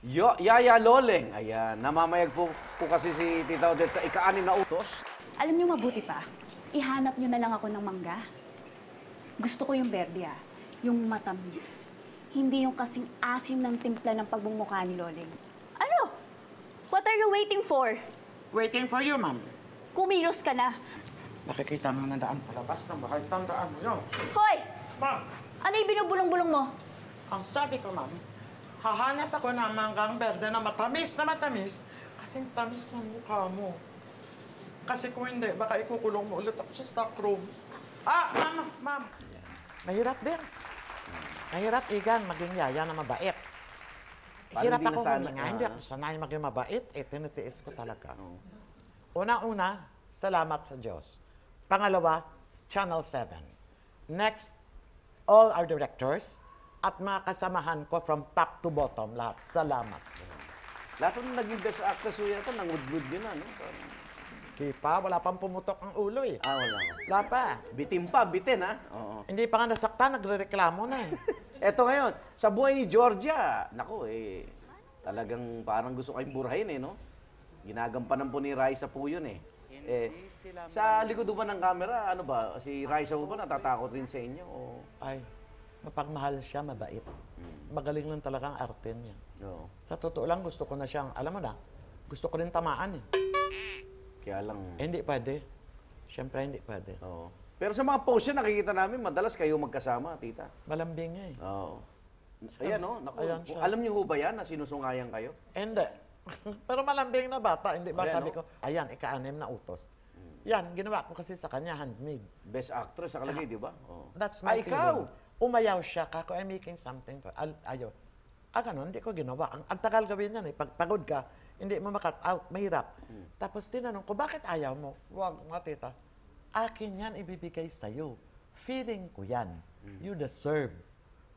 Yaya Loleng. Ayan, namamayag po kasi si Tita Odette sa ika-6 na utos. Alam niyo mabuti pa, ihanap niyo na lang ako ng mangga. Gusto ko yung berde yung matamis. Hindi yung kasing asim ng timpla ng pagbumukha ni Loleng. Ano? What are you waiting for? Waiting for you, ma'am. Kumilos ka na. Nakikita mo na daan palabas ng bahay. Tandaan mo yun. Hoy! Ma'am, Ano yung binubulong-bulong mo? ang sabi ko, ma'am, hahanap ako ng manggang berde na matamis, kasing tamis ng mukha mo. Kasi kung hindi, baka ikukulong mo ulit ako sa stockroom. Ma'am. Mahirap din. Mahirap, Igan, maging yaya na mabait. Paano Hirap hindi ako na sana- huminga. Hindi ako sanay maging mabait. Tinitiis ko talaga. Una-una, salamat sa Diyos. Pangalawa, Channel 7. Next, all our directors at mga kasamahan ko from top to bottom, lahat. Salamat. Lahat ng naging best actress ho yata, nangudgud yun na, no? Kipa, wala pang pumutok ang ulo eh. Wala. Wala pa. Bitin, ha? Oo. Hindi pa nga nasaktan, nagre-reklamo na eh. Eto ngayon, sa buhay ni Georgia, nako talagang parang gusto kayong burahin no? Ginagampanan po ni Raisa po yun sa likod ba ng camera, ano ba, si Raisa po ba natatakot rin sa inyo? O... Ay, mapagmahal siya, mabait. Magaling lang talaga ang arte niya. Oo. Sa totoo lang, gusto ko na siyang, alam mo na, gusto ko rin tamaan eh. Kaya lang... Hindi pwede. Siyempre, hindi pwede. Oo. Pero sa mga post yan, nakikita namin, madalas kayo magkasama, tita. Malambing nga eh. Oo. Ayan, no? Naku, Ayan siya. alam niyo ho ba yan na sinusungayan kayo? Hindi. Pero malambing na bata, hindi ba Ayan, sabi no? ko, ayan, ika-6 na utos. Yan, ginawa ko kasi sa kanya, handmade. Best actress nakalagay, di ba? Oo. That's my ikaw! feeling. Umayaw siya, kako, I'm making something for, ayaw. Ganun, hindi ko ginawa. Ang tagal gawin yan eh. Pag pagod ka, hindi mo makat out, mahirap. Tapos tinanong ko, bakit ayaw mo? Wag, mga tita. Akin yan ibibigay sa'yo. Feeling ko yan. You deserve.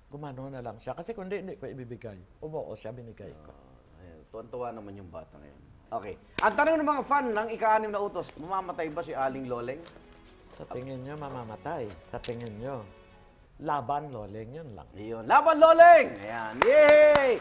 Gumano na lang siya. Kasi kung hindi ko ibibigay. Umuo siya, binigay ko. Ayan, tuwan-tuwa naman yung bata ngayon. Okay. Ang tanong ng mga fan ng ika-6 na utos, mamamatay ba si Aling Loleng? Sa tingin nyo, mamamatay. Sa tingin nyo, laban, Loleng, yun lang. Iyon. Laban Loleng! Ayan. Yay!